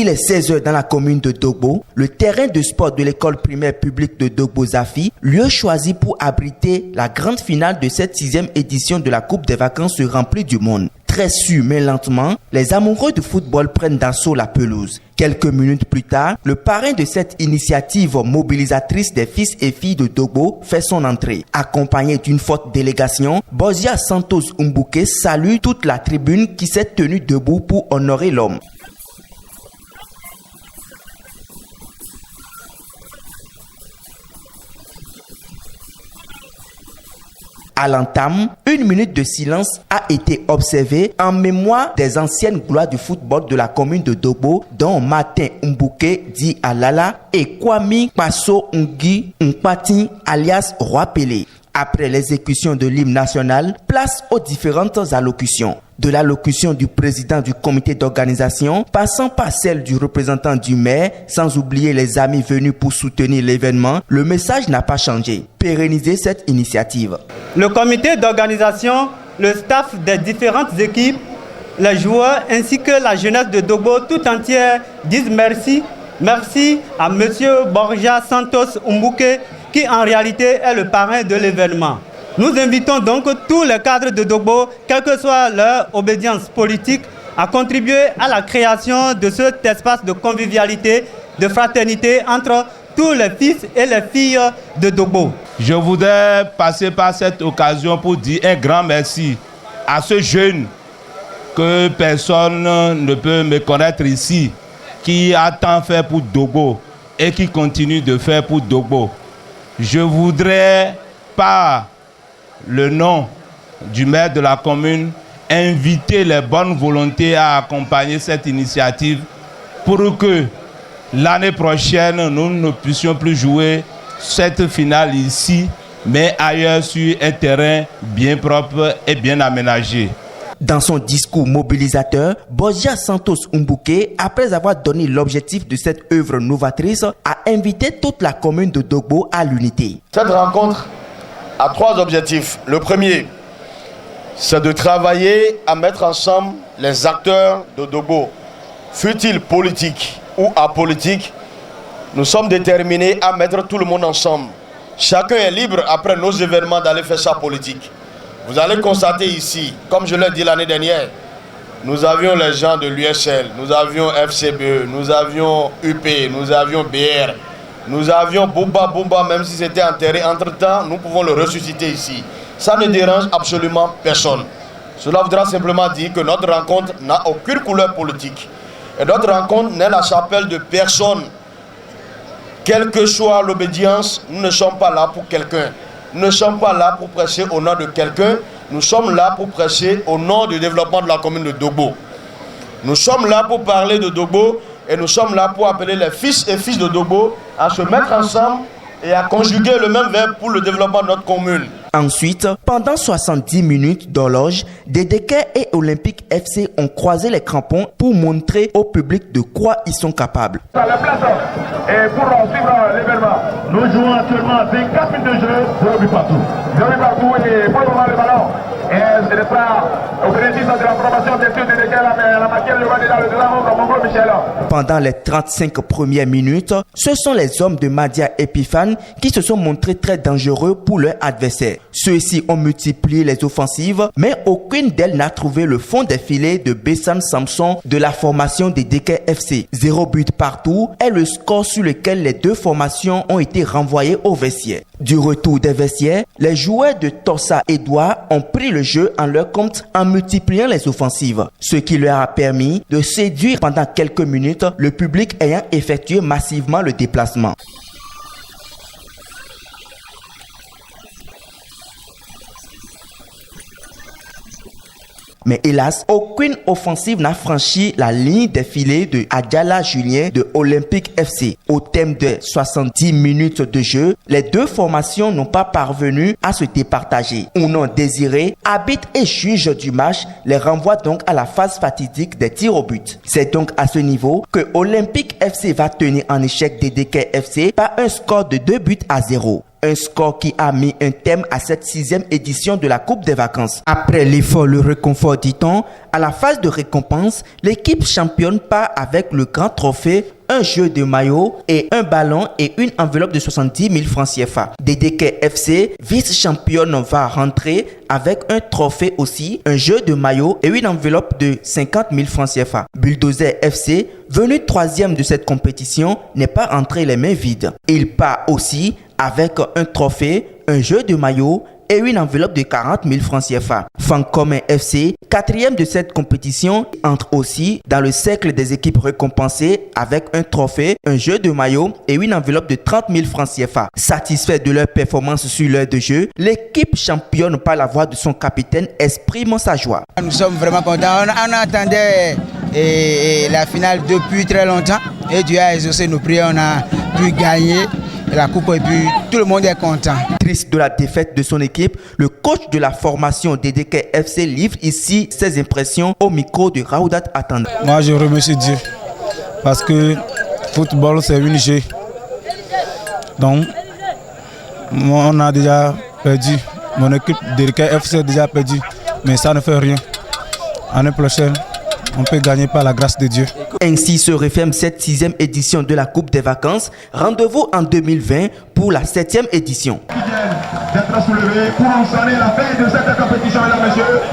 Il est 16h dans la commune de Dogbo. Le terrain de sport de l'école primaire publique de Dogbo-Zafi, lieu choisi pour abriter la grande finale de cette 6e édition de la Coupe des vacances se remplit du monde. Très sûr mais lentement, les amoureux du football prennent d'assaut la pelouse. Quelques minutes plus tard, le parrain de cette initiative mobilisatrice des fils et filles de Dogbo fait son entrée. Accompagné d'une forte délégation, Bozia Santos Umbuke salue toute la tribune qui s'est tenue debout pour honorer l'homme. À l'entame, 1 minute de silence a été observée en mémoire des anciennes gloires du football de la commune de Dogbo, dont Martin Umbuke dit Alala et Kwame Passo Ungi Nkpati alias Roi Pelé. Après l'exécution de l'hymne national, place aux différentes allocutions. De l'allocution du président du comité d'organisation, passant par celle du représentant du maire, sans oublier les amis venus pour soutenir l'événement, le message n'a pas changé. Pérenniser cette initiative. Le comité d'organisation, le staff des différentes équipes, les joueurs ainsi que la jeunesse de Dogbo tout entière disent merci. Merci à M. Bozia Santos Umbuke qui en réalité est le parrain de l'événement. Nous invitons donc tous les cadres de Dogbo, quelle que soit leur obédience politique, à contribuer à la création de cet espace de convivialité, de fraternité entre tous les fils et les filles de Dogbo. Je voudrais passer par cette occasion pour dire un grand merci à ce jeune que personne ne peut me connaître ici, qui a tant fait pour Dogbo et qui continue de faire pour Dogbo. Je voudrais, par le nom du maire de la commune, inviter les bonnes volontés à accompagner cette initiative pour que l'année prochaine, nous ne puissions plus jouer cette finale ici, mais ailleurs sur un terrain bien propre et bien aménagé. Dans son discours mobilisateur, Bozia Santos Umbuke, après avoir donné l'objectif de cette œuvre novatrice, a invité toute la commune de Dogbo à l'unité. Cette rencontre a 3 objectifs. Le premier, c'est de travailler à mettre ensemble les acteurs de Dogbo, fut-il politique ou apolitique. Nous sommes déterminés à mettre tout le monde ensemble. Chacun est libre après nos événements d'aller faire sa politique. Vous allez constater ici, comme je l'ai dit l'année dernière, nous avions les gens de l'USL, nous avions FCBE, nous avions UP, nous avions BR, nous avions Bumba, même si c'était enterré entre-temps, nous pouvons le ressusciter ici. Ça ne dérange absolument personne. Cela voudra simplement dire que notre rencontre n'a aucune couleur politique. Et notre rencontre n'est la chapelle de personne. Quelle que soit l'obédience, nous ne sommes pas là pour quelqu'un. Nous ne sommes pas là pour prêcher au nom de quelqu'un. Nous sommes là pour prêcher au nom du développement de la commune de Dogbo. Nous sommes là pour parler de Dogbo et nous sommes là pour appeler les fils et filles de Dogbo à se mettre ensemble et à conjuguer le même verbe pour le développement de notre commune. Ensuite, pendant 70 minutes d'horloge, DDK et Olympique FC ont croisé les crampons pour montrer au public de quoi ils sont capables. À la place, et pour suivre l'événement, nous jouons actuellement 24 minutes de jeu, 0 but partout. 0 but partout et pour le moment le ballon. Et ce n'est pas au bénéfice de la formation des yeux de DDK, la matière le candidat le développement comme mon Michel. Pendant les 35 premières minutes, ce sont les hommes de Madia Epiphane qui se sont montrés très dangereux pour leur adversaire. Ceux-ci ont multiplié les offensives, mais aucune d'elles n'a trouvé le fond des filets de Bessan Samson de la formation des DK FC. 0 but partout est le score sur lequel les deux formations ont été renvoyées au vestiaire. Du retour des vestiaires, les joueurs de Tossa Edouard ont pris le jeu en leur compte en multipliant les offensives, ce qui leur a permis de séduire pendant quelques minutes le public ayant effectué massivement le déplacement. Mais hélas, aucune offensive n'a franchi la ligne des filets de Adjala Julien de Olympique FC. Au terme de 70 minutes de jeu, les deux formations n'ont pas parvenu à se départager. Ounon Désiré, arbitre et juge du match, les renvoie donc à la phase fatidique des tirs au but. C'est donc à ce niveau que Olympique FC va tenir en échec DDK FC par un score de 2 buts à 0. Un score qui a mis un thème à cette 6e édition de la Coupe des vacances. Après l'effort, le réconfort, dit-on, à la phase de récompense, l'équipe championne part avec le grand trophée, un jeu de maillot et un ballon et une enveloppe de 70 000 francs CFA. DDK FC, vice-championne, va rentrer avec un trophée aussi, un jeu de maillot et une enveloppe de 50 000 francs CFA. Bulldozer FC, venu 3e de cette compétition, n'est pas rentré les mains vides. Il part aussi avec un trophée, un jeu de maillot et une enveloppe de 40 000 francs CFA. Fancommun FC, 4e de cette compétition, entre aussi dans le cercle des équipes récompensées avec un trophée, un jeu de maillot et une enveloppe de 30 000 francs CFA. Satisfait de leur performance sur l'heure de jeu, l'équipe championne par la voix de son capitaine exprime sa joie. Nous sommes vraiment contents. On attendait la finale depuis très longtemps et Dieu a exaucé nos prières. On a pu gagner la coupe et puis tout le monde est content. Triste de la défaite de son équipe, le coach de la formation DDK FC livre ici ses impressions au micro de Raoudat Atanda. Moi je remercie Dieu parce que football c'est une jeu. Donc on a déjà perdu, mon équipe DDK FC a déjà perdu, mais ça ne fait rien. L'année prochaine, on peut gagner par la grâce de Dieu. Ainsi se referme cette 6e édition de la Coupe des vacances. Rendez-vous en 2020 pour la 7e édition. D'être soulevé pour enseigne la fin de cette compétition, mesdames et messieurs.